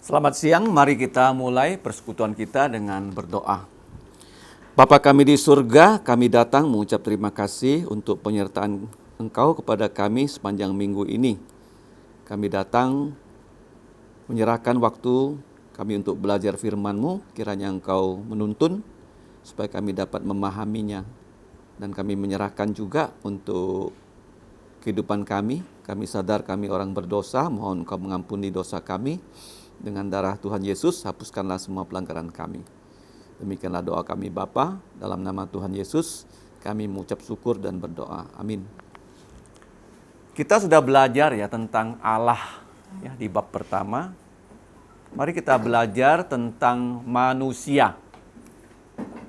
Selamat siang, mari kita mulai persekutuan kita dengan berdoa. Bapa kami di surga, kami datang mengucap terima kasih untuk penyertaan Engkau kepada kami sepanjang minggu ini. Kami datang menyerahkan waktu kami untuk belajar firman-Mu, kiranya Engkau menuntun supaya kami dapat memahaminya. Dan kami menyerahkan juga untuk kehidupan kami. Kami sadar kami orang berdosa, mohon Engkau mengampuni dosa kami. Dengan darah Tuhan Yesus, hapuskanlah semua pelanggaran kami. Demikianlah doa kami Bapa, dalam nama Tuhan Yesus, kami mengucap syukur dan berdoa. Amin. Kita sudah belajar ya tentang Allah ya di bab pertama. Mari kita belajar tentang manusia.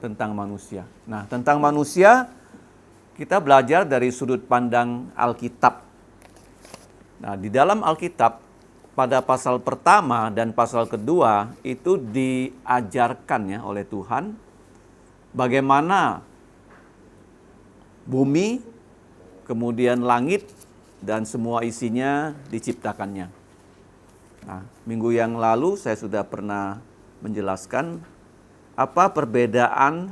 Tentang manusia. Nah, tentang manusia kita belajar dari sudut pandang Alkitab. Nah, di dalam Alkitab pada pasal pertama dan pasal kedua itu diajarkan ya oleh Tuhan bagaimana bumi, kemudian langit dan semua isinya diciptakannya. Nah, minggu yang lalu saya sudah pernah menjelaskan apa perbedaan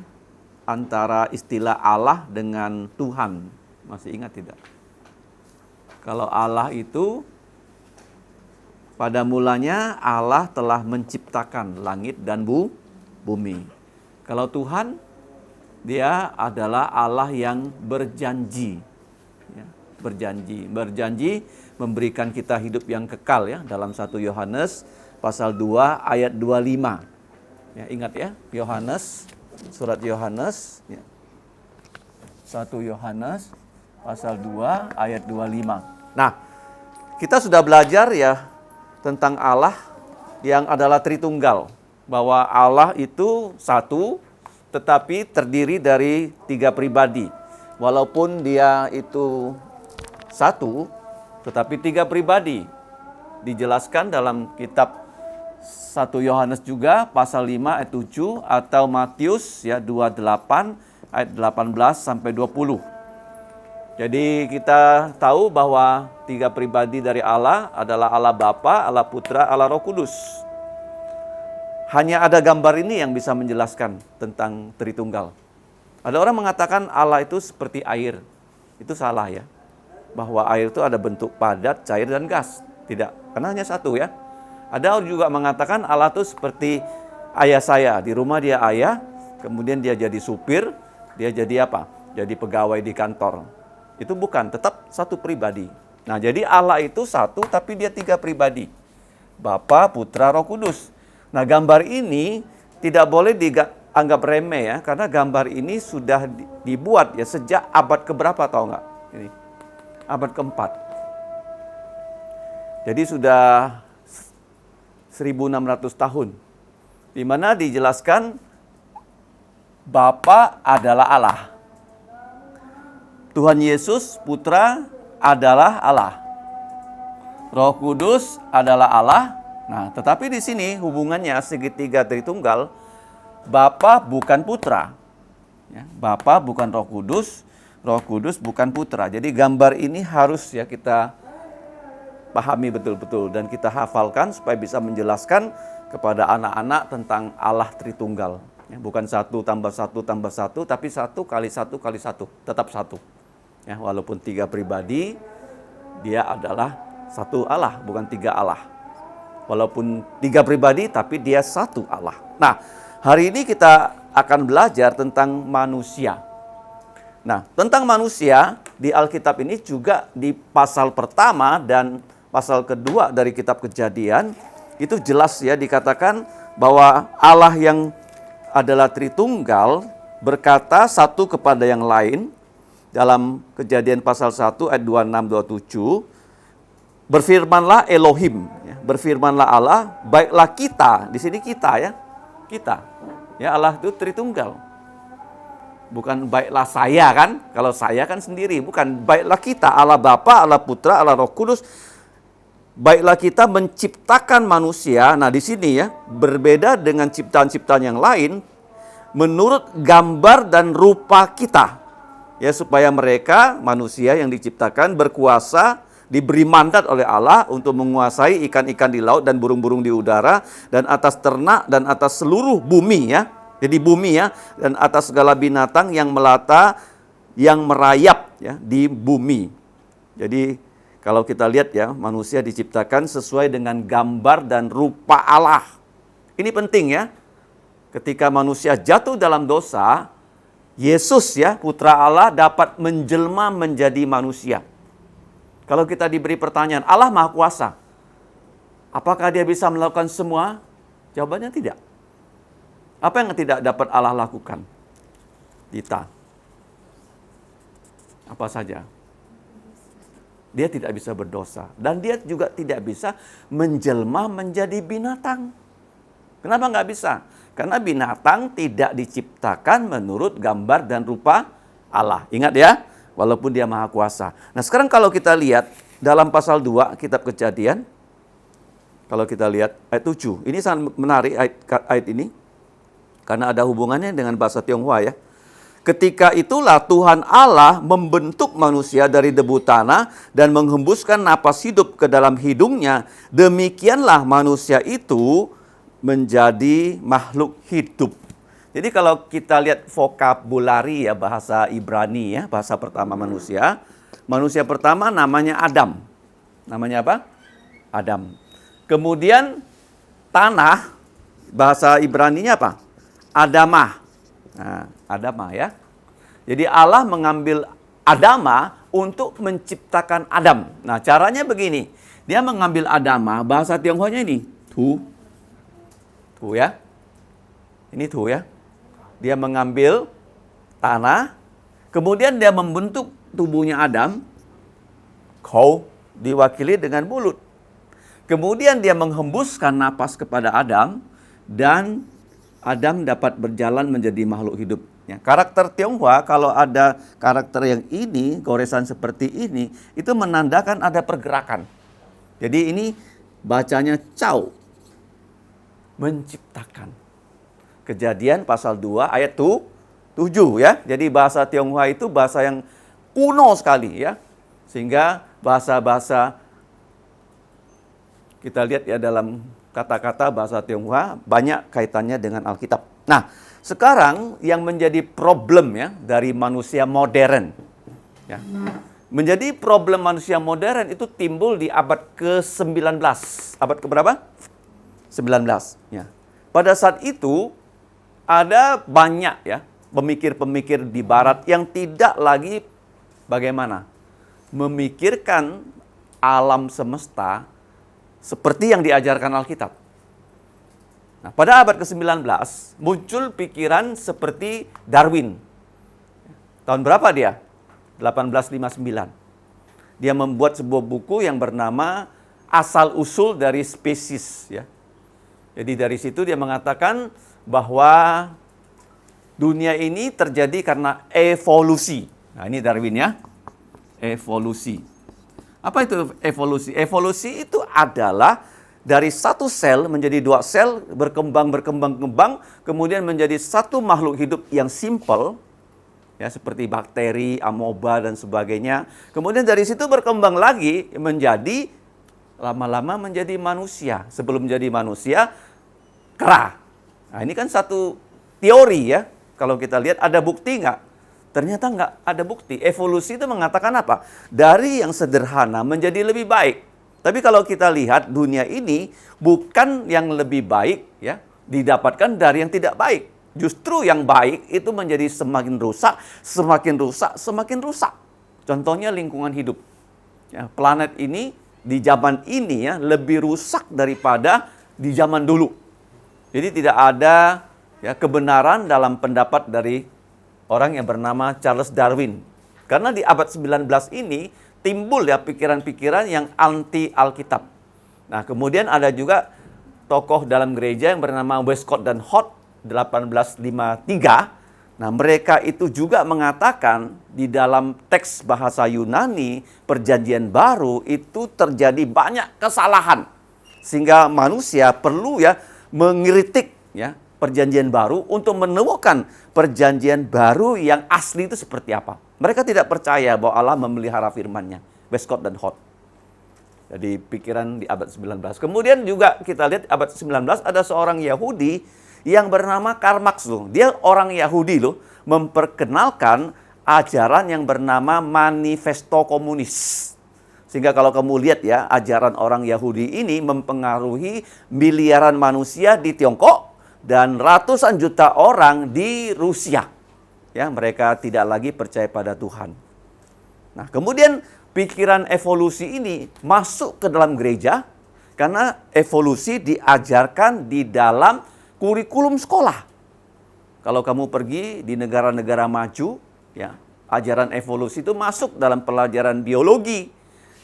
antara istilah Allah dengan Tuhan. Masih ingat tidak? Kalau Allah itu pada mulanya Allah telah menciptakan langit dan bumi. Kalau Tuhan, Dia adalah Allah yang berjanji. Ya, berjanji memberikan kita hidup yang kekal ya dalam 1 Yohanes pasal 2 ayat 25. Ya, ingat ya, surat Yohanes ya. 1 Yohanes pasal 2 ayat 25. Nah, kita sudah belajar ya tentang Allah yang adalah Tritunggal, bahwa Allah itu satu tetapi terdiri dari 3 pribadi. Walaupun Dia itu satu tetapi 3 pribadi. Dijelaskan dalam kitab 1 Yohanes juga pasal 5 ayat 7 atau Matius ya 28 ayat 18 sampai 20. Jadi kita tahu bahwa 3 pribadi dari Allah adalah Allah Bapa, Allah Putra, Allah Roh Kudus. Hanya ada gambar ini yang bisa menjelaskan tentang Tritunggal. Ada orang mengatakan Allah itu seperti air. Itu salah ya. Bahwa air itu ada bentuk padat, cair, dan gas. Tidak, karena hanya satu ya. Ada orang juga mengatakan Allah itu seperti ayah saya. Di rumah dia ayah, kemudian dia jadi supir, dia jadi apa? Jadi pegawai di kantor. Itu bukan, tetap satu pribadi. Nah, jadi Allah itu satu, tapi Dia 3 pribadi. Bapa, Putra, Roh Kudus. Nah, gambar ini tidak boleh dianggap remeh ya, karena gambar ini sudah dibuat ya sejak abad keberapa tahu nggak? Ini abad keempat. Jadi sudah 1600 tahun. Di mana dijelaskan Bapa adalah Allah. Tuhan Yesus Putra adalah Allah. Roh Kudus adalah Allah. Nah, tetapi di sini hubungannya segitiga Tritunggal, Bapa bukan Putra. Ya, Bapa bukan Roh Kudus bukan Putra. Jadi gambar ini harus ya kita pahami betul-betul dan kita hafalkan supaya bisa menjelaskan kepada anak-anak tentang Allah Tritunggal. Ya, bukan 1 tambah 1 tambah 1, tapi 1 kali 1 kali 1, tetap 1. Ya, walaupun 3 pribadi, Dia adalah satu Allah, bukan 3 Allah. Walaupun 3 pribadi, tapi Dia satu Allah. Nah, hari ini kita akan belajar tentang manusia. Nah, tentang manusia di Alkitab ini juga di pasal pertama dan pasal kedua dari kitab Kejadian, itu jelas ya dikatakan bahwa Allah yang adalah Tritunggal berkata satu kepada yang lain. Dalam Kejadian pasal 1 ayat 26-27, berfirmanlah Elohim, ya, berfirmanlah Allah, baiklah kita, di sini kita ya, kita. Ya, Allah itu Tritunggal. Bukan baiklah saya kan, kalau saya kan sendiri, bukan baiklah kita, Allah Bapa, Allah Putra, Allah Roh Kudus. Baiklah kita menciptakan manusia. Nah, di sini ya, berbeda dengan ciptaan-ciptaan yang lain menurut gambar dan rupa kita. Ya, supaya mereka manusia yang diciptakan berkuasa diberi mandat oleh Allah untuk menguasai ikan-ikan di laut dan burung-burung di udara dan atas ternak dan atas seluruh bumi ya. Jadi bumi ya, dan atas segala binatang yang melata, yang merayap ya di bumi. Jadi kalau kita lihat ya, manusia diciptakan sesuai dengan gambar dan rupa Allah. Ini penting ya. Ketika manusia jatuh dalam dosa, Yesus ya, putra Allah dapat menjelma menjadi manusia. Kalau kita diberi pertanyaan, Allah Maha Kuasa, apakah dia bisa melakukan semua? Jawabannya tidak. Apa yang tidak dapat Allah lakukan? Dita. Apa saja? Dia tidak bisa berdosa. Dan dia juga tidak bisa menjelma menjadi binatang. Kenapa nggak bisa? Karena binatang tidak diciptakan menurut gambar dan rupa Allah. Ingat ya, walaupun dia Maha Kuasa. Nah sekarang kalau kita lihat dalam pasal 2 kitab Kejadian, kalau kita lihat ayat 7, ini sangat menarik ayat ini, karena ada hubungannya dengan bahasa Tionghoa ya. Ketika itulah Tuhan Allah membentuk manusia dari debu tanah dan menghembuskan napas hidup ke dalam hidungnya. Demikianlah manusia itu menjadi makhluk hidup. Jadi kalau kita lihat vokabulari ya, bahasa Ibrani ya, bahasa pertama manusia. Manusia pertama namanya Adam. Namanya apa? Adam. Kemudian tanah, bahasa Ibraninya apa? Adamah. Nah, Adamah ya. Jadi Allah mengambil Adamah untuk menciptakan Adam. Nah, caranya begini. Dia mengambil Adamah, bahasa Tionghoanya ini, tu ya. Ini tu ya. Dia mengambil tanah, kemudian dia membentuk tubuhnya Adam. Kau diwakili dengan mulut. Kemudian dia menghembuskan napas kepada Adam dan Adam dapat berjalan menjadi makhluk hidup. Ya, karakter Tionghoa kalau ada karakter yang ini, goresan seperti ini, itu menandakan ada pergerakan. Jadi ini bacanya Cao. Menciptakan. Kejadian pasal 2 ayat 7 ya. Jadi bahasa Tionghoa itu bahasa yang kuno sekali ya. Sehingga bahasa-bahasa kita lihat ya dalam kata-kata bahasa Tionghoa banyak kaitannya dengan Alkitab. Nah, sekarang yang menjadi problem ya dari manusia modern ya. Menjadi problem manusia modern itu timbul di abad ke-19. Abad keberapa? 19 ya. Pada saat itu ada banyak ya pemikir-pemikir di barat yang tidak lagi bagaimana memikirkan alam semesta seperti yang diajarkan Alkitab. Nah, pada abad ke-19 muncul pikiran seperti Darwin. Tahun berapa dia? 1859. Dia membuat sebuah buku yang bernama Asal-usul dari Spesies ya. Jadi dari situ dia mengatakan bahwa dunia ini terjadi karena evolusi. Nah, ini Darwin ya. Evolusi. Apa itu evolusi? Evolusi itu adalah dari satu sel menjadi dua sel, berkembang, kemudian menjadi satu makhluk hidup yang simple, ya seperti bakteri, amoeba, dan sebagainya. Kemudian dari situ berkembang lagi menjadi, lama-lama menjadi manusia. Sebelum menjadi manusia, kera. Nah ini kan satu teori ya. Kalau kita lihat ada bukti nggak? Ternyata nggak ada bukti. Evolusi itu mengatakan apa? Dari yang sederhana menjadi lebih baik. Tapi kalau kita lihat dunia ini bukan yang lebih baik ya didapatkan dari yang tidak baik. Justru yang baik itu menjadi semakin rusak, semakin rusak, semakin rusak. Contohnya lingkungan hidup. Ya, planet ini di zaman ini ya lebih rusak daripada di zaman dulu. Jadi tidak ada ya kebenaran dalam pendapat dari orang yang bernama Charles Darwin. Karena di abad 19 ini timbul ya pikiran-pikiran yang anti Alkitab. Nah, kemudian ada juga tokoh dalam gereja yang bernama Westcott dan Hort 1853. Nah, mereka itu juga mengatakan di dalam teks bahasa Yunani Perjanjian Baru itu terjadi banyak kesalahan. Sehingga manusia perlu ya mengkritik ya Perjanjian Baru untuk menemukan Perjanjian Baru yang asli itu seperti apa. Mereka tidak percaya bahwa Allah memelihara firman-Nya. Westcott dan Hort. Jadi pikiran di abad 19. Kemudian juga kita lihat abad 19 ada seorang Yahudi yang bernama Karl Marx loh. Dia orang Yahudi loh, memperkenalkan ajaran yang bernama Manifesto Komunis. Sehingga kalau kamu lihat ya, ajaran orang Yahudi ini mempengaruhi miliaran manusia di Tiongkok dan ratusan juta orang di Rusia. Ya, mereka tidak lagi percaya pada Tuhan. Nah, kemudian pikiran evolusi ini masuk ke dalam gereja karena evolusi diajarkan di dalam kurikulum sekolah. Kalau kamu pergi di negara-negara maju, ya, ajaran evolusi itu masuk dalam pelajaran biologi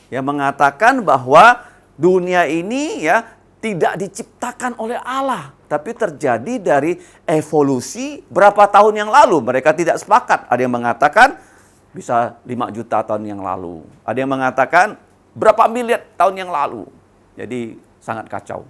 yang mengatakan bahwa dunia ini ya tidak diciptakan oleh Allah, tapi terjadi dari evolusi berapa tahun yang lalu. Mereka tidak sepakat. Ada yang mengatakan bisa 5 juta tahun yang lalu. Ada yang mengatakan berapa miliar tahun yang lalu. Jadi sangat kacau.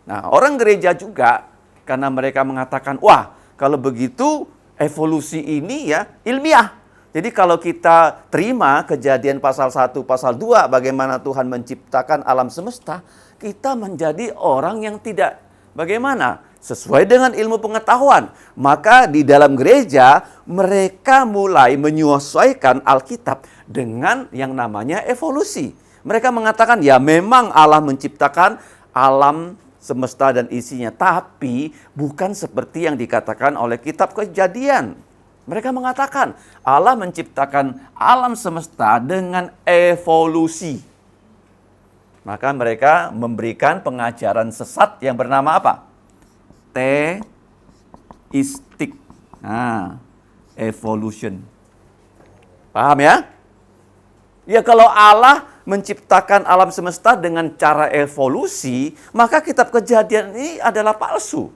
Nah, orang gereja juga karena mereka mengatakan, wah, kalau begitu evolusi ini ya ilmiah. Jadi kalau kita terima Kejadian pasal 1, pasal 2, bagaimana Tuhan menciptakan alam semesta, kita menjadi orang yang tidak bagaimana? Sesuai dengan ilmu pengetahuan. Maka di dalam gereja mereka mulai menyesuaikan Alkitab dengan yang namanya evolusi. Mereka mengatakan ya memang Allah menciptakan alam semesta dan isinya, tapi bukan seperti yang dikatakan oleh kitab Kejadian. Mereka mengatakan Allah menciptakan alam semesta dengan evolusi. Maka mereka memberikan pengajaran sesat yang bernama apa? Teistik. Nah, evolution. Paham ya? Ya kalau Allah menciptakan alam semesta dengan cara evolusi, maka kitab Kejadian ini adalah palsu.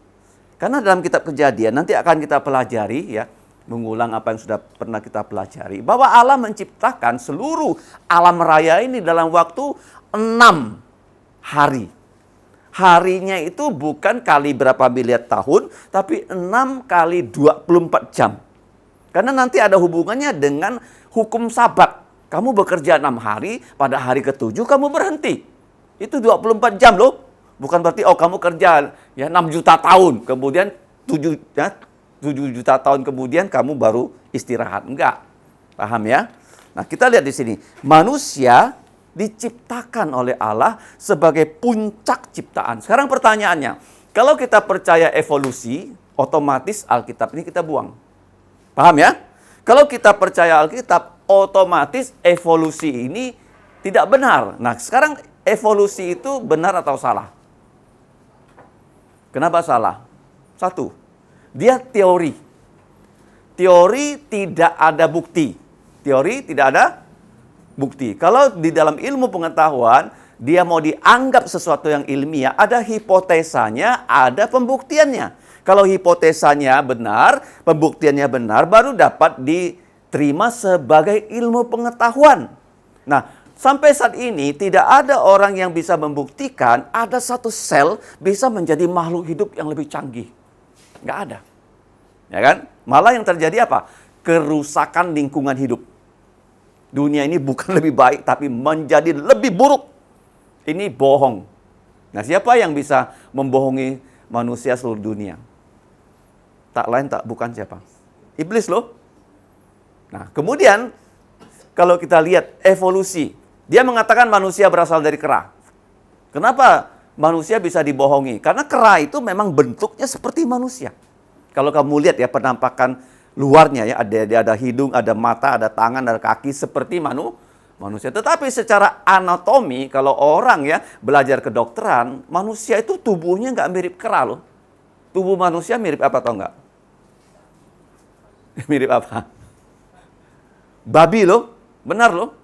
Karena dalam kitab Kejadian nanti akan kita pelajari ya, mengulang apa yang sudah pernah kita pelajari, bahwa Allah menciptakan seluruh alam raya ini dalam waktu 6 hari. Harinya itu bukan kali berapa miliar tahun, tapi 6 kali 24 jam. Karena nanti ada hubungannya dengan hukum Sabat. Kamu bekerja 6 hari, pada hari ke-7 kamu berhenti. Itu 24 jam loh. Bukan berarti kamu kerja ya 6 juta tahun, kemudian 7 juta tahun kemudian kamu baru istirahat. Enggak. Paham ya? Nah, kita lihat di sini. Manusia diciptakan oleh Allah sebagai puncak ciptaan. Sekarang pertanyaannya, kalau kita percaya evolusi, otomatis Alkitab ini kita buang. Paham ya? Kalau kita percaya Alkitab, otomatis evolusi ini tidak benar. Nah, sekarang evolusi itu benar atau salah? Kenapa salah? Satu, dia teori. Teori tidak ada bukti. Teori tidak ada bukti. Kalau di dalam ilmu pengetahuan, dia mau dianggap sesuatu yang ilmiah, ada hipotesanya, ada pembuktiannya. Kalau hipotesanya benar, pembuktiannya benar, baru dapat diterima sebagai ilmu pengetahuan. Nah, sampai saat ini tidak ada orang yang bisa membuktikan ada satu sel bisa menjadi makhluk hidup yang lebih canggih. Nggak ada. Ya kan? Malah yang terjadi apa? Kerusakan lingkungan hidup. Dunia ini bukan lebih baik, tapi menjadi lebih buruk. Ini bohong. Nah, siapa yang bisa membohongi manusia seluruh dunia? Tak lain tak bukan siapa? Iblis loh. Nah, kemudian kalau kita lihat evolusi, dia mengatakan manusia berasal dari kera. Kenapa manusia bisa dibohongi? Karena kera itu memang bentuknya seperti manusia. Kalau kamu lihat ya penampakan luarnya ya, ada hidung, ada mata, ada tangan, ada kaki seperti manusia. Tetapi secara anatomi, kalau orang ya belajar kedokteran, manusia itu tubuhnya nggak mirip kera loh. Tubuh manusia mirip apa atau enggak? Mirip apa? Babi loh, benar loh.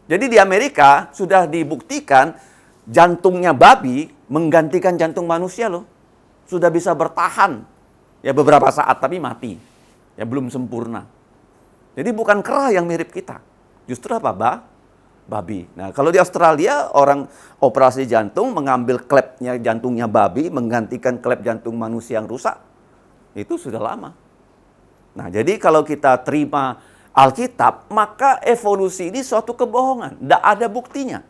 Jadi di Amerika sudah dibuktikan jantungnya babi menggantikan jantung manusia loh. Sudah bisa bertahan ya beberapa saat tapi mati. Ya belum sempurna. Jadi bukan kera yang mirip kita. Justru apa? Babi. Nah, kalau di Australia orang operasi jantung mengambil klepnya jantungnya babi menggantikan klep jantung manusia yang rusak. Itu sudah lama. Nah, jadi kalau kita terima Alkitab, maka evolusi ini suatu kebohongan. Tidak ada buktinya.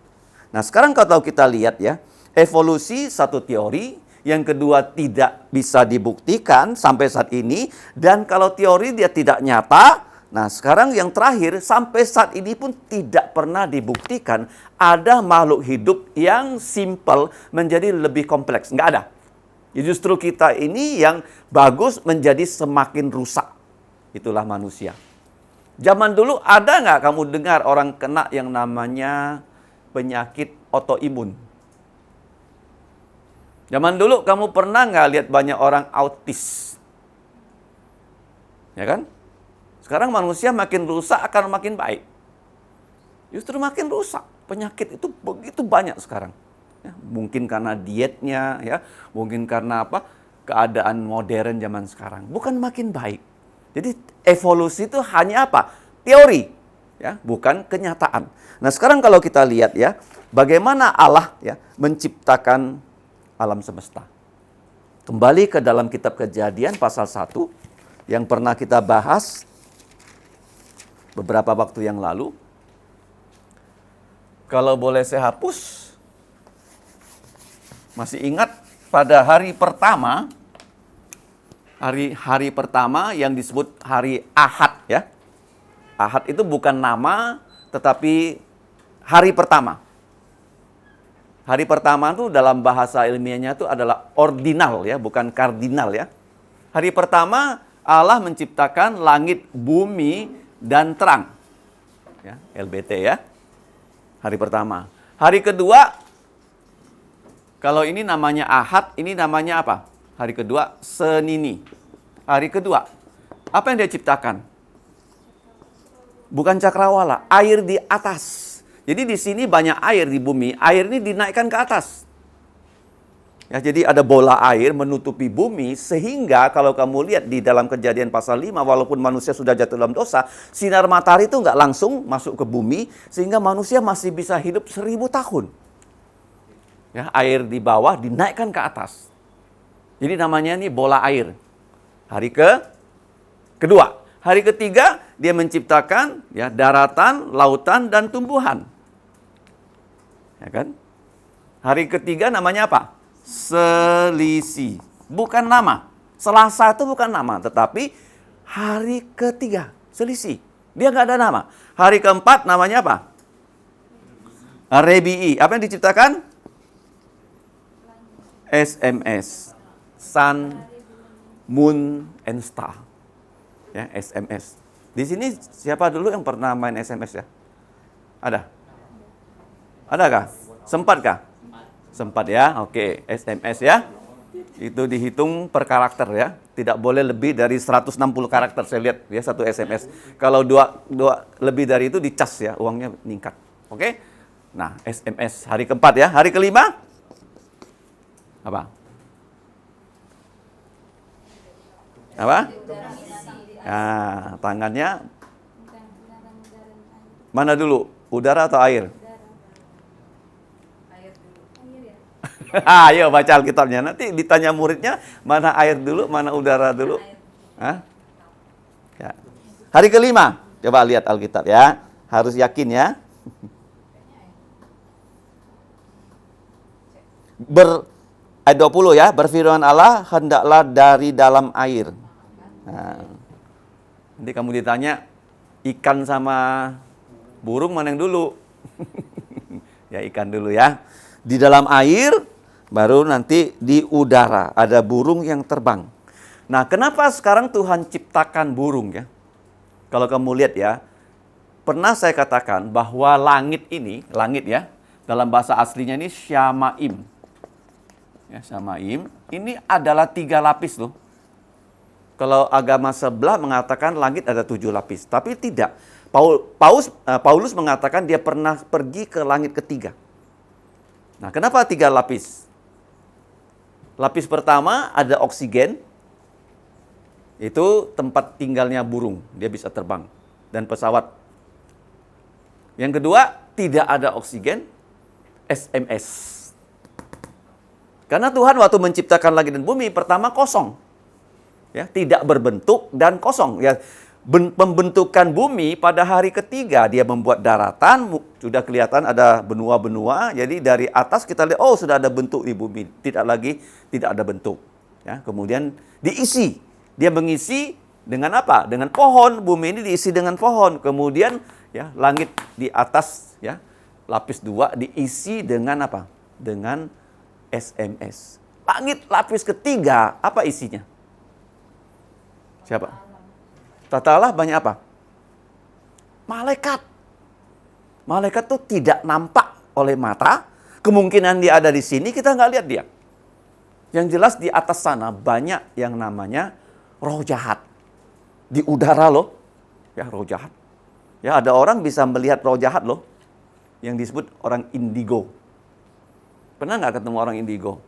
Nah, sekarang kalau kita lihat ya, evolusi satu teori, yang kedua tidak bisa dibuktikan sampai saat ini, dan kalau teori dia tidak nyata, nah sekarang yang terakhir, sampai saat ini pun tidak pernah dibuktikan ada makhluk hidup yang simple menjadi lebih kompleks. Nggak ada. Justru kita ini yang bagus menjadi semakin rusak. Itulah manusia. Zaman dulu ada nggak kamu dengar orang kena yang namanya penyakit autoimun? Zaman dulu kamu pernah nggak lihat banyak orang autis? Ya kan? Sekarang manusia makin rusak akan makin baik. Justru makin rusak. Penyakit itu begitu banyak sekarang. Ya, mungkin karena dietnya, ya, mungkin karena apa? Keadaan modern zaman sekarang. Bukan makin baik. Jadi evolusi itu hanya apa? Teori, ya, bukan kenyataan. Nah, sekarang kalau kita lihat ya, bagaimana Allah ya menciptakan alam semesta. Kembali ke dalam kitab Kejadian pasal 1 yang pernah kita bahas beberapa waktu yang lalu. Kalau boleh saya hapus. Masih ingat pada hari pertama, hari pertama yang disebut hari Ahad ya. Ahad itu bukan nama, tetapi hari pertama. Hari pertama itu dalam bahasa ilmiahnya itu adalah ordinal ya, bukan kardinal ya. Hari pertama Allah menciptakan langit, bumi, dan terang. Ya, LBT ya. Hari pertama. Hari kedua, kalau ini namanya Ahad, ini namanya apa? Hari kedua, Senini. Hari kedua, apa yang dia ciptakan? Bukan cakrawala, air di atas. Jadi di sini banyak air di bumi, air ini dinaikkan ke atas. Ya, jadi ada bola air menutupi bumi, sehingga kalau kamu lihat di dalam Kejadian pasal 5, walaupun manusia sudah jatuh dalam dosa, sinar matahari itu nggak langsung masuk ke bumi, sehingga manusia masih bisa hidup 1000 tahun. Ya, air di bawah dinaikkan ke atas. Jadi namanya ini bola air. Hari kedua. Hari ketiga, dia menciptakan ya daratan, lautan, dan tumbuhan. Ya kan? Hari ketiga namanya apa? Selisih. Bukan nama. Selasa itu bukan nama, tetapi hari ketiga, selisih. Dia nggak ada nama. Hari keempat namanya apa? Rebi'i. Apa yang diciptakan? SMS. Sun, Moon, and Star. Ya, SMS. Di sini siapa dulu yang pernah main SMS ya? Ada? Adakah? Sempatkah? Sempat ya, oke. SMS ya. Itu dihitung per karakter ya. Tidak boleh lebih dari 160 karakter, saya lihat ya satu SMS. Kalau dua lebih dari itu dicas ya, uangnya meningkat. Oke? Nah, SMS hari keempat ya. Hari kelima? Apa? Apa? Nah, tangannya mana dulu? Udara atau air? Ayo baca Alkitabnya. Nanti ditanya muridnya, mana air dulu, mana udara dulu. Hah? Ya. Hari kelima, coba lihat Alkitab ya. Harus yakin ya. Ayat 20 ya, berfirman Allah, hendaklah dari dalam air. Nah, nanti kamu ditanya, ikan sama burung mana yang dulu? Ya ikan dulu ya. Di dalam air, baru nanti di udara. Ada burung yang terbang. Nah, kenapa sekarang Tuhan ciptakan burung ya? Kalau kamu lihat ya, pernah saya katakan bahwa langit ini, langit ya, dalam bahasa aslinya ini Syamaim. Ya, Syamaim, ini adalah 3 lapis loh. Kalau agama sebelah mengatakan langit ada 7 lapis. Tapi tidak. Paulus mengatakan dia pernah pergi ke langit ketiga. Nah, kenapa 3 lapis? Lapis pertama ada oksigen, itu tempat tinggalnya burung, dia bisa terbang, dan pesawat. Yang kedua, tidak ada oksigen, SMS. Karena Tuhan waktu menciptakan langit dan bumi, pertama kosong. Ya, tidak berbentuk dan kosong. Ya, pembentukan bumi pada hari ketiga dia membuat daratan, sudah kelihatan ada benua-benua. Jadi dari atas kita lihat, oh sudah ada bentuk di bumi, tidak ada bentuk. Ya, kemudian diisi, dia mengisi dengan apa? Dengan pohon. Bumi ini diisi dengan pohon. Kemudian ya langit di atas ya lapis 2 diisi dengan apa? Dengan SMS. Langit lapis ketiga apa isinya? Siapa? Tata Allah banyak apa? Malaikat. Malaikat itu tidak nampak oleh mata. Kemungkinan dia ada di sini, kita nggak lihat dia. Yang jelas di atas sana banyak yang namanya roh jahat. Di udara loh. Ya, roh jahat. Ya, ada orang bisa melihat roh jahat loh. Yang disebut orang indigo. Pernah nggak ketemu orang indigo?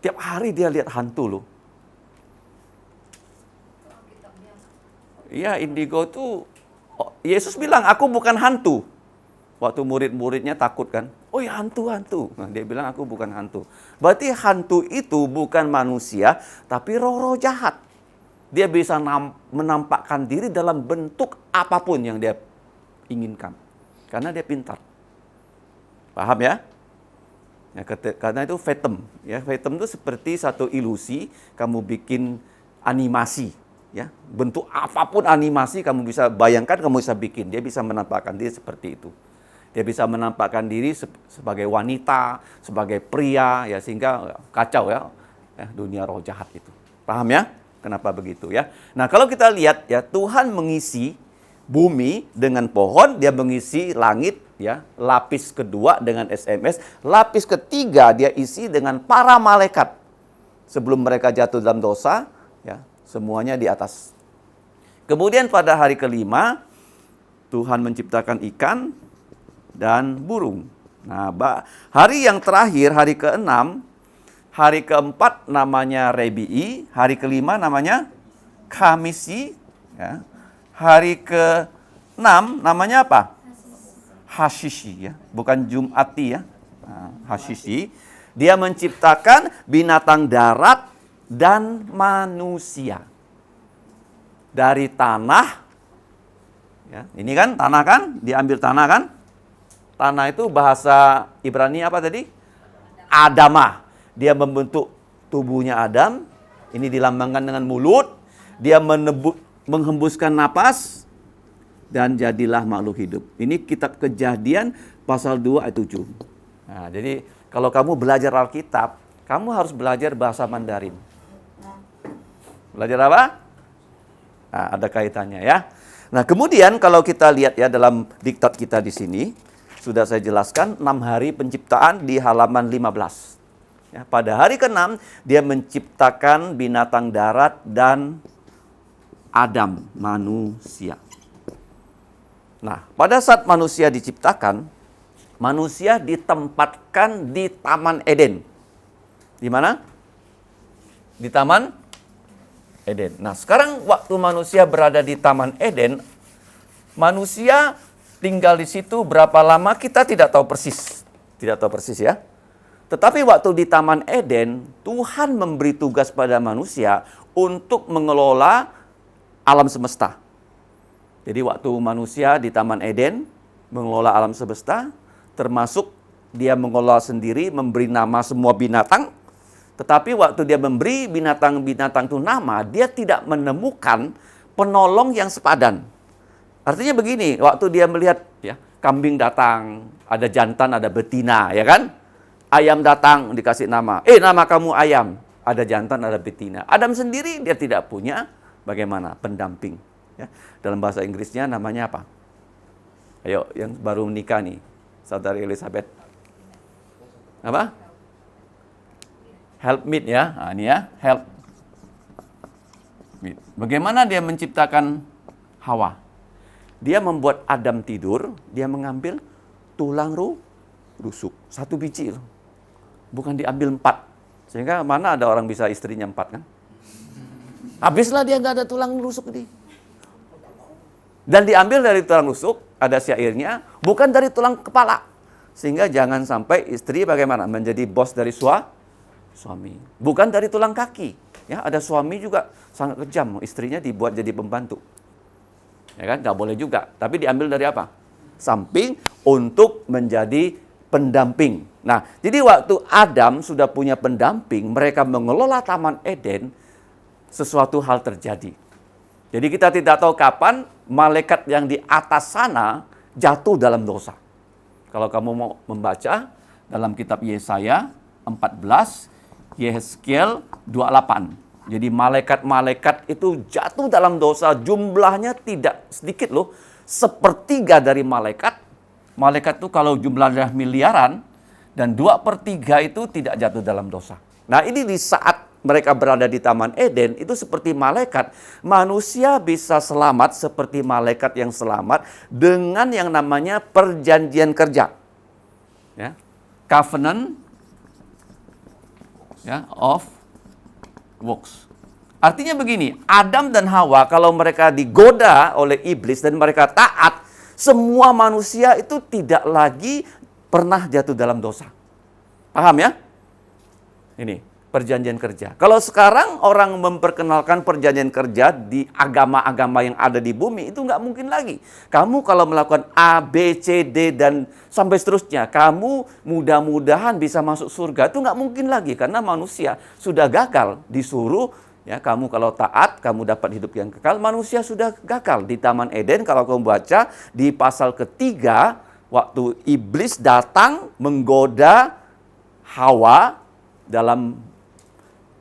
Tiap hari dia lihat hantu loh. Iya, indigo itu, Yesus bilang, aku bukan hantu. Waktu murid-muridnya takut kan. Oh ya hantu-hantu. Nah, dia bilang, aku bukan hantu. Berarti hantu itu bukan manusia, tapi roh-roh jahat. Dia bisa menampakkan diri dalam bentuk apapun yang dia inginkan. Karena dia pintar. Paham ya? Ya, karena itu Phantom. Ya, Phantom itu seperti satu ilusi, kamu bikin animasi. Ya, bentuk apapun animasi kamu bisa bayangkan, kamu bisa bikin. Dia bisa menampakkan diri seperti itu. Dia bisa menampakkan diri sebagai wanita, sebagai pria, ya sehingga kacau ya dunia roh jahat itu. Paham ya? Kenapa begitu ya? Nah, kalau kita lihat ya, Tuhan mengisi bumi dengan pohon, dia mengisi langit ya, lapis kedua dengan SMS, lapis ketiga dia isi dengan para malaikat. Sebelum mereka jatuh dalam dosa, ya, semuanya di atas. Kemudian pada hari kelima, Tuhan menciptakan ikan dan burung. Nah, hari yang terakhir, hari ke-6, hari ke-4 namanya Rebi'i, hari kelima namanya Khamisi, ya. Hari ke-6 namanya apa? Hashishi, ya. Bukan Jumati ya. Nah, Hashishi. Dia menciptakan binatang darat dan manusia dari tanah. Ya, ini kan tanah kan, diambil tanah kan? Tanah itu bahasa Ibrani apa tadi? Adamah. Dia membentuk tubuhnya Adam. Ini dilambangkan dengan mulut. Dia menghembuskan napas dan jadilah makhluk hidup. Ini kitab Kejadian pasal 2 ayat 7. Nah, jadi kalau kamu belajar Alkitab, kamu harus belajar bahasa Mandarin. Belajar apa? Nah, ada kaitannya ya. Nah, kemudian kalau kita lihat ya dalam diktat kita di sini, sudah saya jelaskan 6 hari penciptaan di halaman 15. Ya, pada hari ke-6, dia menciptakan binatang darat dan Adam, manusia. Nah, pada saat manusia diciptakan, manusia ditempatkan di Taman Eden. Di mana? Di Taman Eden. Nah, sekarang waktu manusia berada di Taman Eden, manusia tinggal di situ berapa lama kita tidak tahu persis. Tidak tahu persis ya. Tetapi waktu di Taman Eden, Tuhan memberi tugas pada manusia untuk mengelola alam semesta. Jadi waktu manusia di Taman Eden mengelola alam semesta, termasuk dia mengelola sendiri, memberi nama semua binatang. Tetapi waktu dia memberi binatang-binatang itu nama, dia tidak menemukan penolong yang sepadan. Artinya begini, waktu dia melihat ya, kambing datang, ada jantan, ada betina, ya kan? Ayam datang, dikasih nama. Nama kamu ayam. Ada jantan, ada betina. Adam sendiri dia tidak punya bagaimana? Pendamping. Ya. Dalam bahasa Inggrisnya namanya apa? Ayo, yang baru menikah nih, saudari Elizabeth. Apa? Helpmeet ya. Nah, ini ya, help. Bagaimana dia menciptakan Hawa? Dia membuat Adam tidur, dia mengambil tulang rusuk. 1 biji loh. Bukan diambil 4. Sehingga mana ada orang bisa istrinya 4 kan? Habislah dia nggak ada tulang rusuk nih. Dan diambil dari tulang rusuk, ada syairnya, bukan dari tulang kepala. Sehingga jangan sampai istri bagaimana? Menjadi bos dari suami. Bukan dari tulang kaki. Ya, ada suami juga sangat kejam, istrinya dibuat jadi pembantu. Ya kan, nggak boleh juga. Tapi diambil dari apa? Samping untuk menjadi pendamping. Nah, jadi waktu Adam sudah punya pendamping, mereka mengelola Taman Eden, sesuatu hal terjadi. Jadi kita tidak tahu kapan malaikat yang di atas sana jatuh dalam dosa. Kalau kamu mau membaca dalam kitab Yesaya 14, Yehezkiel 28. Jadi malaikat-malaikat itu jatuh dalam dosa, jumlahnya tidak sedikit loh. Sepertiga dari malaikat. Malaikat itu kalau jumlahnya miliaran, dan 2/3 itu tidak jatuh dalam dosa. Nah, ini di saat mereka berada di Taman Eden, itu seperti malaikat. Manusia bisa selamat seperti malaikat yang selamat dengan yang namanya perjanjian kerja. Ya. Covenant of works. Artinya begini, Adam dan Hawa kalau mereka digoda oleh iblis dan mereka taat, semua manusia itu tidak lagi pernah jatuh dalam dosa. Paham ya? Ini perjanjian kerja. Kalau sekarang orang memperkenalkan perjanjian kerja di agama-agama yang ada di bumi, itu nggak mungkin lagi. Kamu kalau melakukan A, B, C, D, dan sampai seterusnya, kamu mudah-mudahan bisa masuk surga, itu nggak mungkin lagi. Karena manusia sudah gagal, disuruh, ya kamu kalau taat, kamu dapat hidup yang kekal. Manusia sudah gagal di Taman Eden. Kalau kamu baca di pasal ketiga, waktu iblis datang menggoda Hawa dalam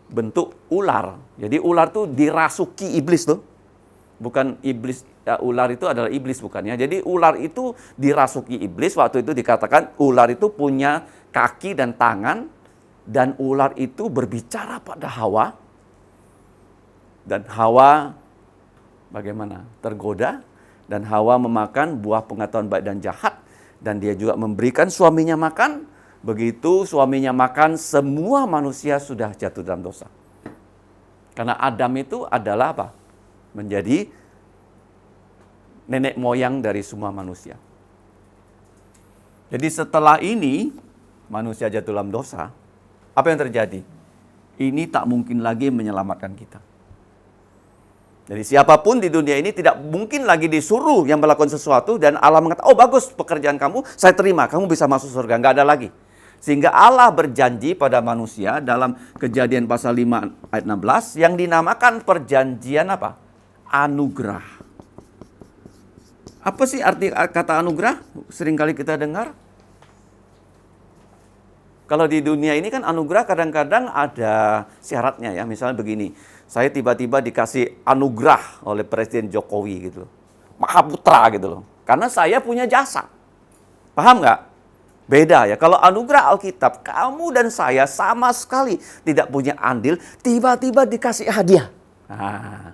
bentuk ular. Jadi ular itu dirasuki iblis tuh. Bukan iblis, ya, ular itu adalah iblis bukannya. Jadi ular itu dirasuki iblis. Waktu itu dikatakan ular itu punya kaki dan tangan. Dan ular itu berbicara pada Hawa. Dan Hawa bagaimana? Tergoda. Dan Hawa memakan buah pengetahuan baik dan jahat. Dan dia juga memberikan suaminya makan. Begitu suaminya makan, semua manusia sudah jatuh dalam dosa. Karena Adam itu adalah apa? Menjadi nenek moyang dari semua manusia. Jadi setelah ini, manusia jatuh dalam dosa, apa yang terjadi? Ini tak mungkin lagi menyelamatkan kita. Jadi siapapun di dunia ini tidak mungkin lagi disuruh yang melakukan sesuatu dan Allah mengatakan, oh bagus pekerjaan kamu, saya terima, kamu bisa masuk surga. Nggak ada lagi. Sehingga Allah berjanji pada manusia dalam Kejadian pasal 5 ayat 16 yang dinamakan perjanjian apa? Anugerah. Apa sih arti kata anugerah? Seringkali kita dengar. Kalau di dunia ini kan anugerah kadang-kadang ada syaratnya ya. Misalnya begini, saya tiba-tiba dikasih anugerah oleh Presiden Jokowi gitu loh. Mahaputra gitu loh. Karena saya punya jasa. Paham nggak? Beda ya, kalau anugerah Alkitab, kamu dan saya sama sekali tidak punya andil, tiba-tiba dikasih hadiah. Nah,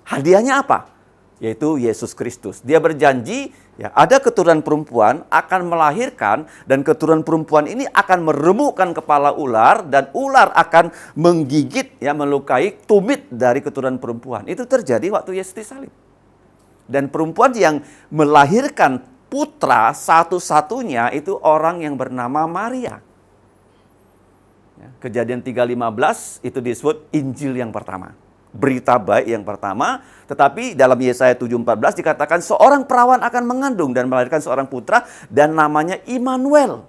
hadiahnya apa? Yaitu Yesus Kristus. Dia berjanji, ya ada keturunan perempuan akan melahirkan, dan keturunan perempuan ini akan meremukkan kepala ular, dan ular akan menggigit, ya melukai tumit dari keturunan perempuan. Itu terjadi waktu Yesus disalib. Dan perempuan yang melahirkan putra satu-satunya itu orang yang bernama Maria. Kejadian 3:15 itu disebut Injil yang pertama. Berita baik yang pertama. Tetapi dalam Yesaya 7:14 dikatakan seorang perawan akan mengandung dan melahirkan seorang putra dan namanya Immanuel.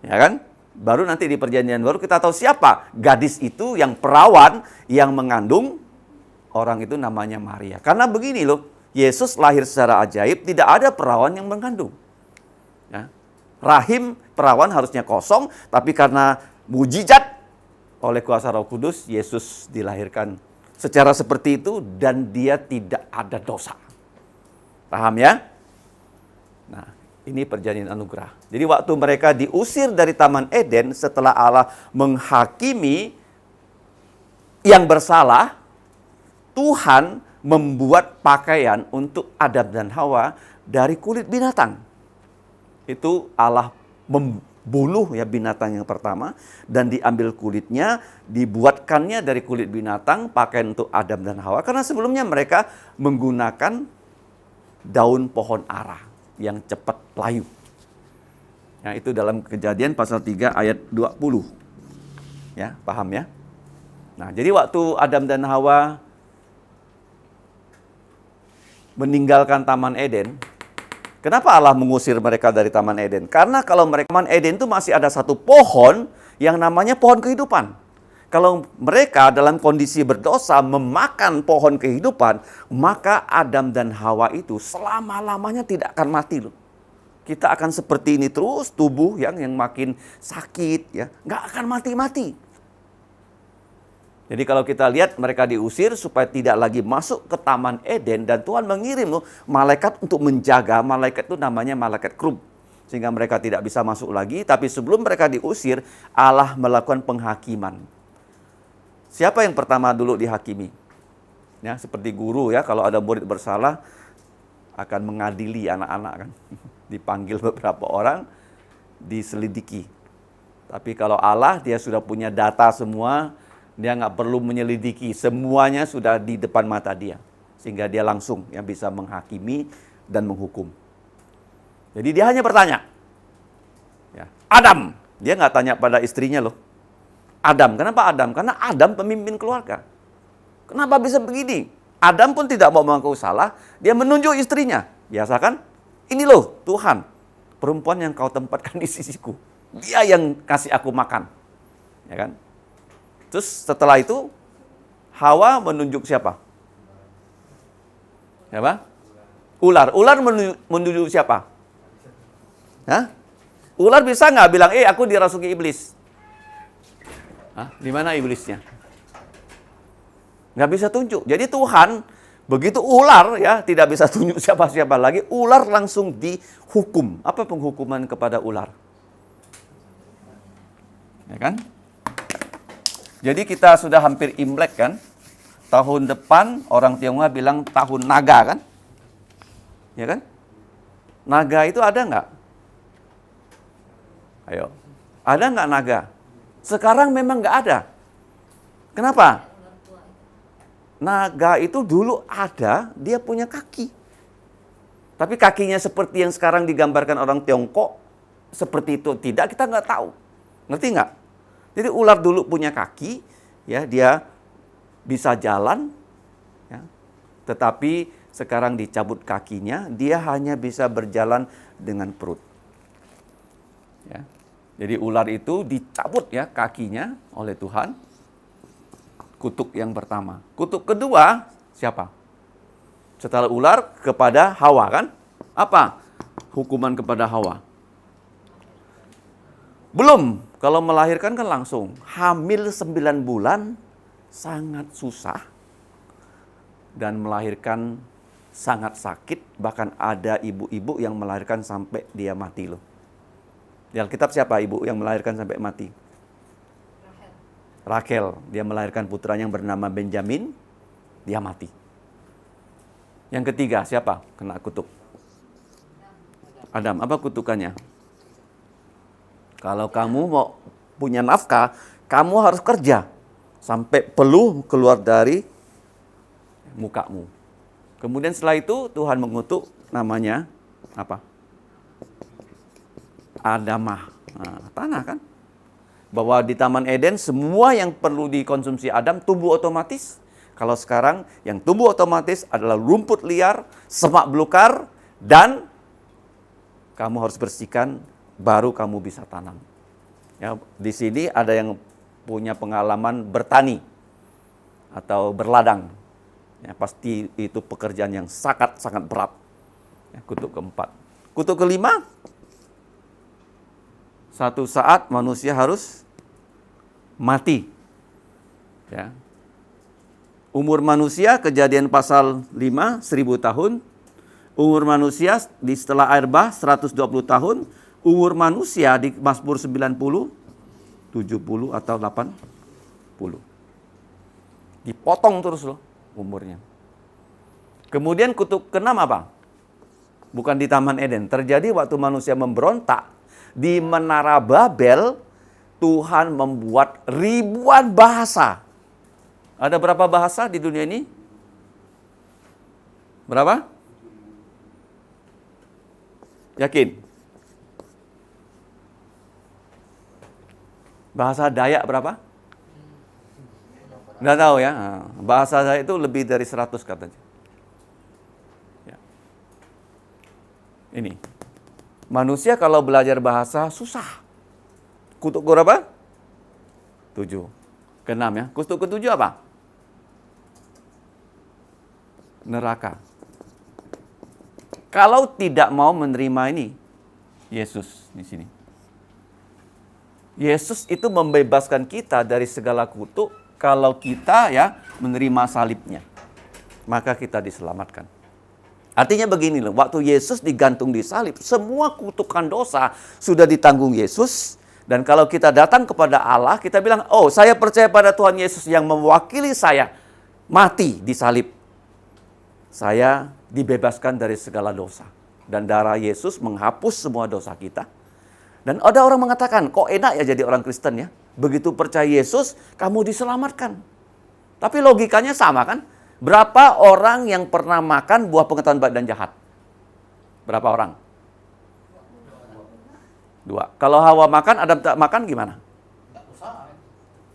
Ya kan? Baru nanti di perjanjian baru kita tahu siapa gadis itu yang perawan yang mengandung, orang itu namanya Maria. Karena begini loh, Yesus lahir secara ajaib, tidak ada perawan yang mengandung. Ya. Rahim perawan harusnya kosong, tapi karena mujizat oleh kuasa Roh Kudus, Yesus dilahirkan secara seperti itu dan dia tidak ada dosa. Paham ya? Nah, ini perjanjian anugerah. Jadi waktu mereka diusir dari Taman Eden setelah Allah menghakimi yang bersalah, Tuhan membuat pakaian untuk Adam dan Hawa dari kulit binatang. Itu Allah membunuh ya binatang yang pertama dan diambil kulitnya, dibuatkannya dari kulit binatang, pakaian untuk Adam dan Hawa. Karena sebelumnya mereka menggunakan daun pohon ara yang cepat layu. Ya, itu dalam Kejadian pasal 3 ayat 20. Ya, paham ya? Nah, jadi waktu Adam dan Hawa meninggalkan Taman Eden, kenapa Allah mengusir mereka dari Taman Eden? Karena kalau mereka Taman Eden itu masih ada satu pohon yang namanya pohon kehidupan. Kalau mereka dalam kondisi berdosa memakan pohon kehidupan, maka Adam dan Hawa itu selama-lamanya tidak akan mati loh. Kita akan seperti ini terus, tubuh yang makin sakit, ya, nggak akan mati-mati. Jadi kalau kita lihat mereka diusir supaya tidak lagi masuk ke Taman Eden, dan Tuhan mengirim loh malaikat untuk menjaga. Malaikat itu namanya malaikat kerub, sehingga mereka tidak bisa masuk lagi. Tapi sebelum mereka diusir, Allah melakukan penghakiman. Siapa yang pertama dulu dihakimi? Ya, seperti guru ya, kalau ada murid bersalah akan mengadili anak-anak kan. Dipanggil beberapa orang, diselidiki. Tapi kalau Allah, dia sudah punya data semua. Dia nggak perlu menyelidiki, semuanya sudah di depan mata dia. Sehingga dia langsung yang bisa menghakimi dan menghukum. Jadi dia hanya bertanya. Ya, Adam, dia nggak tanya pada istrinya loh. Adam, kenapa Adam? Karena Adam pemimpin keluarga. Kenapa bisa begini? Adam pun tidak mau mengaku salah, dia menunjuk istrinya. Biasa kan? Ini loh Tuhan, perempuan yang kau tempatkan di sisiku. Dia yang kasih aku makan. Ya kan? Terus setelah itu, Hawa menunjuk siapa? Siapa? Ular. Ular menunjuk siapa? Hah? Ular bisa nggak bilang, aku dirasuki iblis? Hah? Di mana iblisnya? Nggak bisa tunjuk. Jadi Tuhan, begitu ular ya tidak bisa tunjuk siapa-siapa lagi, ular langsung dihukum. Apa penghukuman kepada ular? Ya kan? Jadi kita sudah hampir Imlek kan? Tahun depan orang Tionghoa bilang tahun naga kan? Ya kan? Naga itu ada nggak? Ayo. Ada nggak naga? Sekarang memang nggak ada. Kenapa? Naga itu dulu ada, dia punya kaki. Tapi kakinya seperti yang sekarang digambarkan orang Tiongkok, seperti itu tidak, kita nggak tahu. Ngerti nggak? Jadi ular dulu punya kaki, ya dia bisa jalan, ya, tetapi sekarang dicabut kakinya, dia hanya bisa berjalan dengan perut. Ya. Jadi ular itu dicabut ya kakinya oleh Tuhan. Kutuk yang pertama. Kutuk kedua siapa? Setelah ular kepada Hawa kan? Apa hukuman kepada Hawa? Belum. Kalau melahirkan kan langsung. Hamil 9 bulan sangat susah. Dan melahirkan sangat sakit. Bahkan ada ibu-ibu yang melahirkan sampai dia mati loh. Di Alkitab siapa ibu yang melahirkan sampai mati? Rachel. Dia melahirkan putranya yang bernama Benjamin. Dia mati. Yang ketiga siapa kena kutuk? Adam. Apa kutukannya? Kalau kamu mau punya nafkah, kamu harus kerja sampai peluh keluar dari mukamu. Kemudian setelah itu Tuhan mengutuk namanya apa? Adamah. Nah, tanah kan? Bahwa di Taman Eden semua yang perlu dikonsumsi Adam tumbuh otomatis. Kalau sekarang yang tumbuh otomatis adalah rumput liar, semak belukar, dan kamu harus bersihkan baru kamu bisa tanam. Ya, di sini ada yang punya pengalaman bertani atau berladang. Ya, pasti itu pekerjaan yang sangat berat. Ya, kutuk keempat. Kutuk kelima, satu saat manusia harus mati. Ya. Umur manusia, Kejadian pasal 5, 1000 tahun. Umur manusia di setelah air bah 120 tahun. Umur manusia di Mazmur 90, 70 atau 80. Dipotong terus loh umurnya. Kemudian kutuk keenam apa? Bukan di Taman Eden. Terjadi waktu manusia memberontak. Di Menara Babel, Tuhan membuat ribuan bahasa. Ada berapa bahasa di dunia ini? Berapa? Yakin? Bahasa Dayak berapa? Nggak tahu ya. Bahasa saya itu lebih dari 100 katanya. Ya. Ini. Manusia kalau belajar bahasa susah. Kutuk berapa? 7. Ke-6 ya. Kutuk ke-7 apa? Neraka. Kalau tidak mau menerima ini, Yesus di sini. Yesus itu membebaskan kita dari segala kutuk kalau kita ya menerima salibnya. Maka kita diselamatkan. Artinya begini loh, waktu Yesus digantung di salib, semua kutukan dosa sudah ditanggung Yesus. Dan kalau kita datang kepada Allah, kita bilang, oh saya percaya pada Tuhan Yesus yang mewakili saya mati di salib. Saya dibebaskan dari segala dosa. Dan darah Yesus menghapus semua dosa kita. Dan ada orang mengatakan, kok enak ya jadi orang Kristen ya? Begitu percaya Yesus, kamu diselamatkan. Tapi logikanya sama kan? Berapa orang yang pernah makan buah pengetahuan baik dan jahat? Berapa orang? 2. Kalau Hawa makan, Adam tak makan gimana?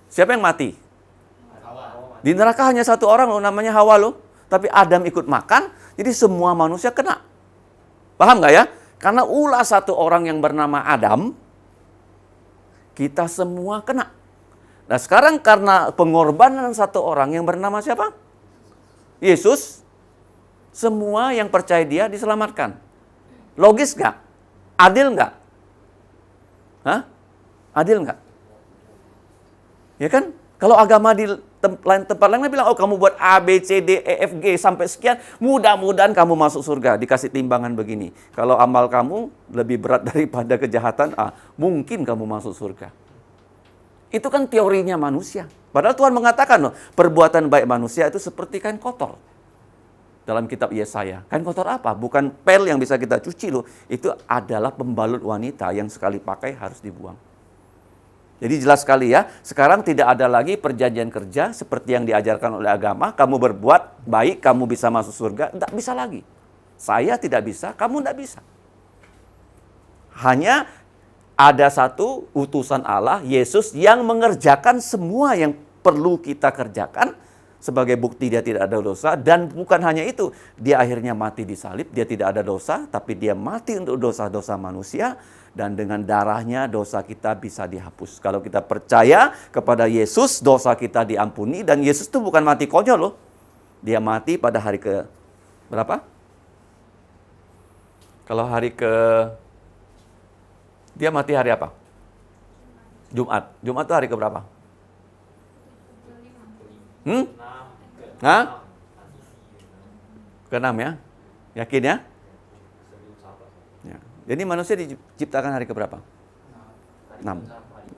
Siapa yang mati? Di neraka hanya 1 orang loh, namanya Hawa loh. Tapi Adam ikut makan, jadi semua manusia kena. Paham nggak ya? Karena ulah 1 orang yang bernama Adam, kita semua kena. Nah sekarang karena pengorbanan 1 orang yang bernama siapa? Yesus, semua yang percaya dia diselamatkan. Logis nggak? Adil nggak? Hah? Adil nggak? Ya kan? Kalau agama di tempat lain bilang, oh kamu buat A, B, C, D, E, F, G sampai sekian, mudah-mudahan kamu masuk surga. Dikasih timbangan begini. Kalau amal kamu lebih berat daripada kejahatan, mungkin kamu masuk surga. Itu kan teorinya manusia. Padahal Tuhan mengatakan loh, perbuatan baik manusia itu seperti kain kotor. Dalam kitab Yesaya. Kain kotor apa? Bukan pel yang bisa kita cuci loh. Itu adalah pembalut wanita yang sekali pakai harus dibuang. Jadi jelas sekali ya, sekarang tidak ada lagi perjanjian kerja seperti yang diajarkan oleh agama. Kamu berbuat baik, kamu bisa masuk surga. Tidak bisa lagi. Saya tidak bisa, kamu tidak bisa. Hanya ada 1 utusan Allah, Yesus, yang mengerjakan semua yang perlu kita kerjakan sebagai bukti dia tidak ada dosa. Dan bukan hanya itu, dia akhirnya mati di salib, dia tidak ada dosa, tapi dia mati untuk dosa-dosa manusia. Dan dengan darahnya dosa kita bisa dihapus. Kalau kita percaya kepada Yesus, dosa kita diampuni. Dan Yesus itu bukan mati konyol loh. Dia mati pada hari ke berapa? Kalau hari ke... Dia mati hari apa? Jumat. Jumat itu hari ke berapa? Hah? Ke-6 ya? Yakin ya? Ya. Jadi manusia diciptakan hari ke berapa? 6.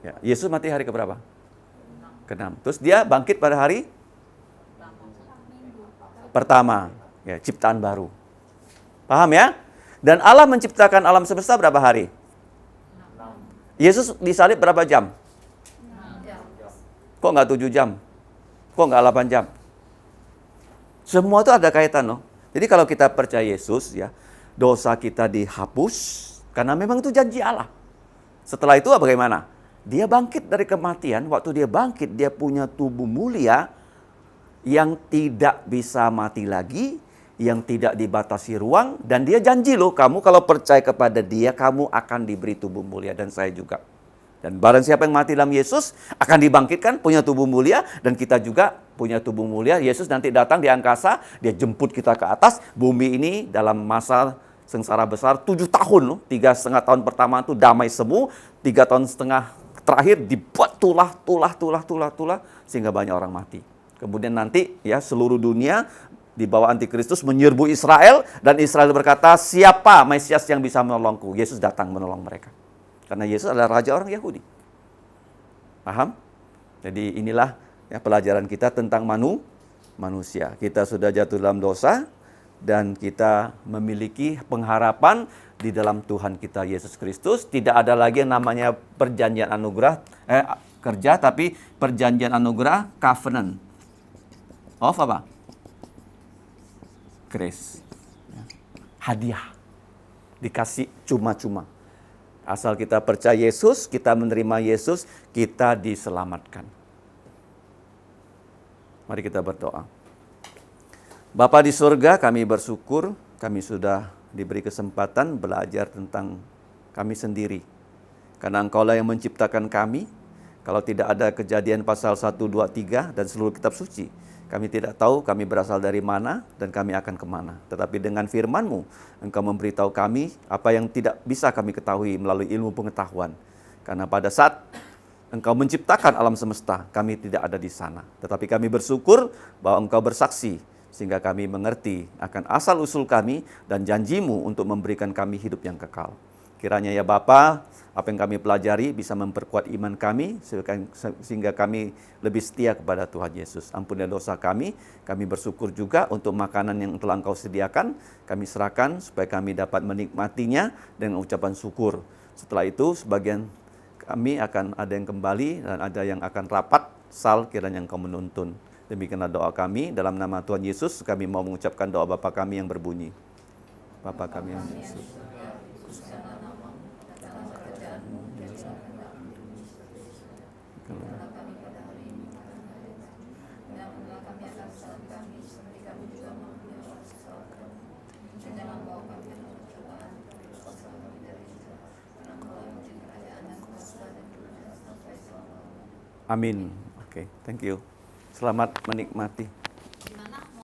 Ya. Yesus mati hari ke berapa? Ke-6. Terus dia bangkit pada hari? Pertama. Ya, ciptaan baru. Paham ya? Dan Allah menciptakan alam semesta berapa hari? Yesus disalib berapa jam? 6 jam. Kok nggak 7 jam? Kok nggak 8 jam? Semua itu ada kaitan loh. Jadi kalau kita percaya Yesus ya, dosa kita dihapus karena memang itu janji Allah. Setelah itu bagaimana? Dia bangkit dari kematian. Waktu dia bangkit, dia punya tubuh mulia yang tidak bisa mati lagi, yang tidak dibatasi ruang, dan dia janji loh, kamu kalau percaya kepada dia, kamu akan diberi tubuh mulia, dan saya juga. Dan barang siapa yang mati dalam Yesus akan dibangkitkan, punya tubuh mulia, dan kita juga punya tubuh mulia. Yesus nanti datang di angkasa, dia jemput kita ke atas. Bumi ini dalam masa sengsara besar 7 tahun loh. 3,5 tahun pertama itu damai semu, 3,5 tahun terakhir dibuat tulah, sehingga banyak orang mati. Kemudian nanti ya seluruh dunia di bawah antikristus menyerbu Israel, dan Israel berkata, siapa Mesias yang bisa menolongku? Yesus datang menolong mereka. Karena Yesus adalah raja orang Yahudi. Paham? Jadi inilah ya pelajaran kita tentang manusia. Kita sudah jatuh dalam dosa, dan kita memiliki pengharapan di dalam Tuhan kita Yesus Kristus. Tidak ada lagi yang namanya perjanjian anugerah kerja, tapi perjanjian anugerah covenant of apa? Grace. Hadiah. Dikasih cuma-cuma. Asal kita percaya Yesus, kita menerima Yesus, kita diselamatkan. Mari kita berdoa. Bapa di surga, kami bersyukur kami sudah diberi kesempatan belajar tentang kami sendiri. Karena Engkaulah yang menciptakan kami. Kalau tidak ada Kejadian pasal 1, 2, 3 dan seluruh kitab suci, kami tidak tahu kami berasal dari mana dan kami akan kemana. Tetapi dengan firman-Mu, Engkau memberitahu kami apa yang tidak bisa kami ketahui melalui ilmu pengetahuan. Karena pada saat Engkau menciptakan alam semesta, kami tidak ada di sana. Tetapi kami bersyukur bahwa Engkau bersaksi, sehingga kami mengerti akan asal-usul kami dan janji-Mu untuk memberikan kami hidup yang kekal. Kiranya ya Bapa, apa yang kami pelajari bisa memperkuat iman kami, sehingga kami lebih setia kepada Tuhan Yesus. Ampunilah dosa kami bersyukur juga untuk makanan yang telah Engkau sediakan, kami serahkan supaya kami dapat menikmatinya dengan ucapan syukur. Setelah itu, sebagian kami akan ada yang kembali dan ada yang akan rapat, kiranya Engkau menuntun. Demikianlah doa kami, dalam nama Tuhan Yesus kami mau mengucapkan doa Bapa kami yang berbunyi. Bapa kami yang di surga, amin. Oke, thank you. Selamat menikmati.